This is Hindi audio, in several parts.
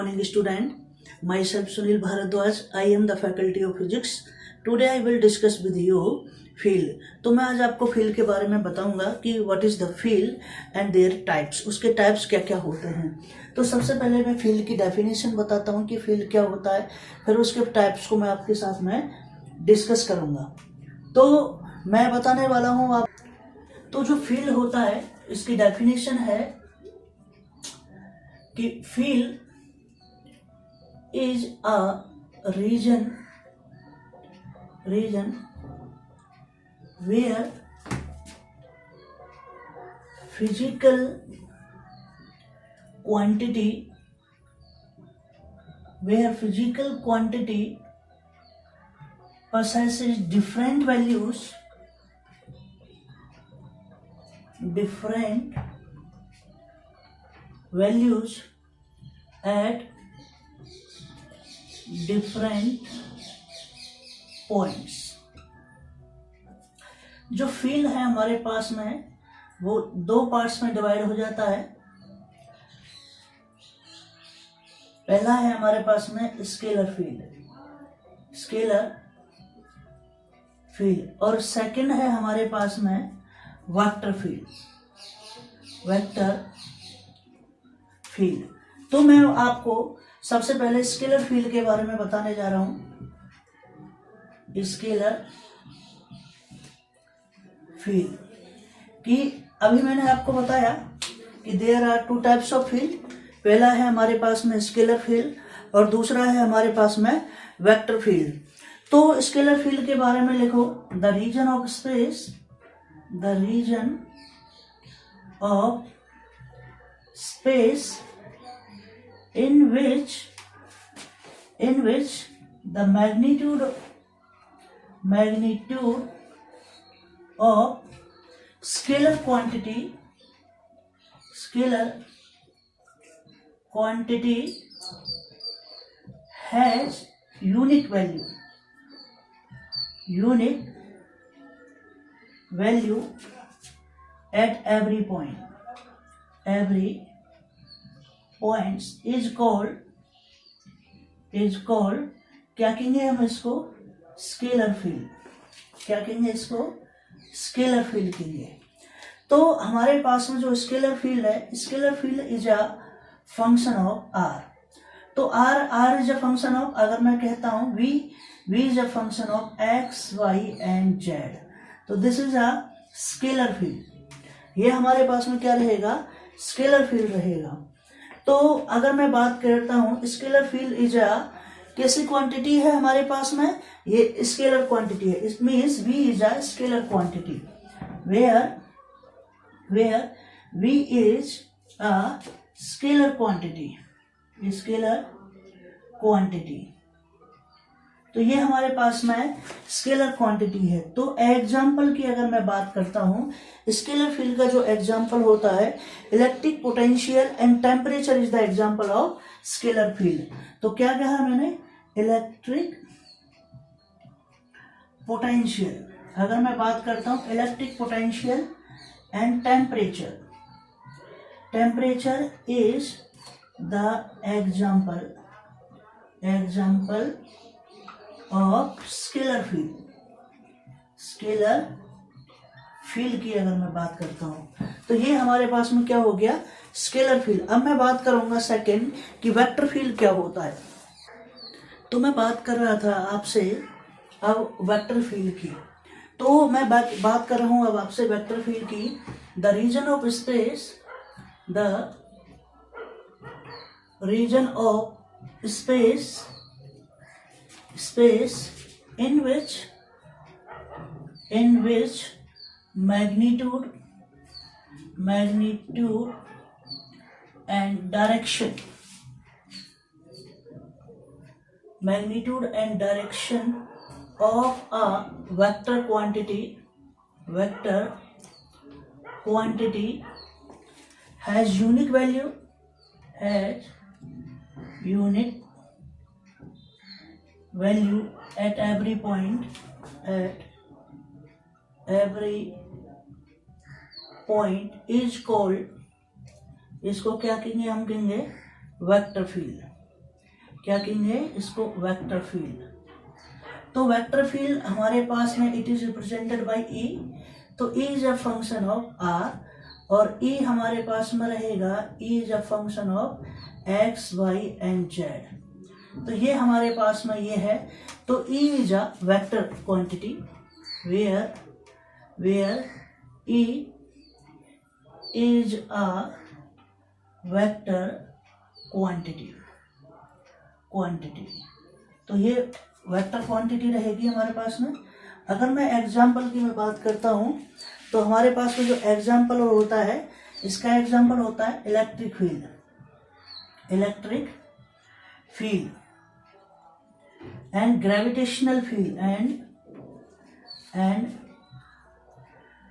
morning, student. Myself Sunil Bharadwaj. I am the faculty of physics. Today I will discuss with you field. तो मैं आज आपको field के बारे में बताऊंगा कि what is the field and their types. उसके types क्या क्या होते हैं. तो सबसे पहले मैं field की definition बताता हूँ कि field क्या होता है. फिर उसके types को मैं आपके साथ में discuss करूंगा. तो मैं बताने वाला हूँ आप. तो जो field होता है इसकी definition है कि field is a region where physical quantity possesses different values at different points. जो फील्ड है हमारे पास में वो दो पार्ट्स में डिवाइड हो जाता है. पहला है हमारे पास में स्केलर फील्ड और सेकंड है हमारे पास में वेक्टर फील्ड. तो मैं आपको सबसे पहले स्केलर फील्ड के बारे में बताने जा रहा हूं. स्केलर फील्ड कि अभी मैंने आपको बताया कि there are two types of field. पहला है हमारे पास में स्केलर फील्ड और दूसरा है हमारे पास में वेक्टर फील्ड. तो स्केलर फील्ड के बारे में लिखो the region of space in which the magnitude of scalar quantity has unique value at every point. Points is called क्या कहेंगे हम इसको स्केलर फील्ड. क्या कहेंगे इसको स्केलर फील्ड कहेंगे. तो हमारे पास में जो स्केलर फील्ड है, scalar field is a function of R. तो R is a function of, अगर मैं कहता हूं V is a function of X Y and Z. तो this is a scalar field. ये हमारे पास में क्या रहेगा, स्केलर फील्ड रहेगा. तो अगर मैं बात करता हूं स्केलर फील्ड इज अ कैसी क्वांटिटी है हमारे पास में, ये स्केलर क्वांटिटी है. It means V is a scalar quantity where V is a scalar quantity. तो ये हमारे पास में स्केलर क्वांटिटी है. तो एग्जाम्पल की अगर मैं बात करता हूं, स्केलर फील्ड का जो एग्जाम्पल होता है electric potential and temperature is the example of scalar field. तो क्या कहा मैंने, इलेक्ट्रिक पोटेंशियल. अगर मैं बात करता हूं electric potential and temperature is the example of scalar field की अगर मैं बात करता हूं. तो ये हमारे पास में क्या हो गया, स्केलर फील्ड. अब मैं बात करूंगा सेकंड कि वेक्टर फील्ड क्या होता है. तो मैं बात कर रहा था आपसे अब वेक्टर फील्ड की. तो मैं बात कर रहा हूं अब आपसे वेक्टर फील्ड की. The region of space in which magnitude and direction of a vector quantity has unique value at every point is called, इसको क्या कहेंगे, हम कहेंगे वेक्टर फील्ड. क्या कहेंगे इसको, वेक्टर फील्ड। तो वेक्टर फील्ड हमारे पास में it is represented by E, तो E is a function of R, और ई हमारे पास में रहेगा, E is a function of X Y and Z. तो ये हमारे पास में ये है, तो E is a vector quantity where E is a vector quantity. तो ये वेक्टर क्वांटिटी रहेगी हमारे पास में। अगर मैं एग्जाम्पल की मैं बात करता हूँ, तो हमारे पास में जो एग्जाम्पल होता है, इसका एग्जाम्पल होता है electric field and gravitational field and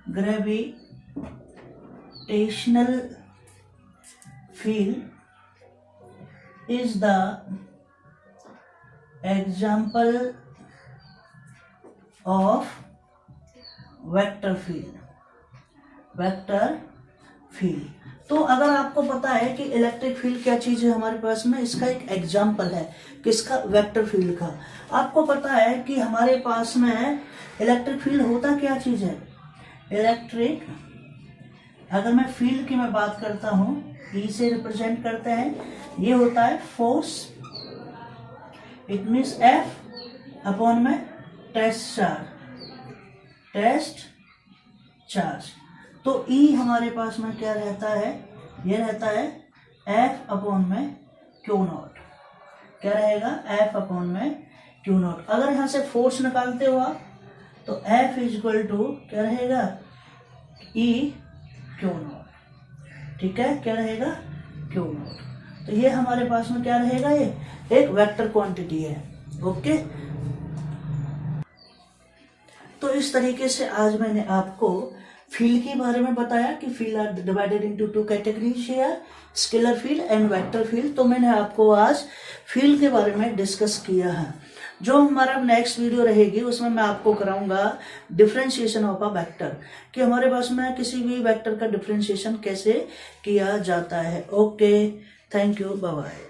gravitational field is the example of vector field. तो अगर आपको पता है कि इलेक्ट्रिक फील्ड क्या चीज है हमारे पास में, इसका एक एग्जाम्पल है किसका, वेक्टर फील्ड का। आपको पता है कि हमारे पास में इलेक्ट्रिक फील्ड होता क्या चीज है, इलेक्ट्रिक, अगर मैं फील्ड की मैं बात करता हूं, ई से रिप्रेजेंट करते हैं, ये होता है force, it means F upon में टेस्ट चार्ज। तो ई हमारे पास में क्या रहता है, ये रहता है एफ अपॉन में क्यू नॉट। क्या रहेगा, एफ अपॉन में क्यू नॉट। अगर यहां से फोर्स निकालते हो आप, तो एफ इज इक्वल टू क्या रहेगा, ई क्यू नॉट। ठीक है, क्या रहेगा, क्यू नॉट। तो ये हमारे पास में क्या रहेगा, ये एक वेक्टर क्वांटिटी है। ओके, तो इस तरीके से आज मैंने आपको फील्ड के बारे में बताया कि field are divided into two categories here, scalar field and vector field. तो मैंने आपको आज फील्ड के बारे में डिस्कस किया है। जो हमारा नेक्स्ट वीडियो रहेगी उसमें मैं आपको कराऊंगा डिफरेंशिएशन ऑफ अ वेक्टर, कि हमारे पास में किसी भी वेक्टर का डिफरेंशिएशन कैसे किया जाता है। Okay, thank you, bye bye.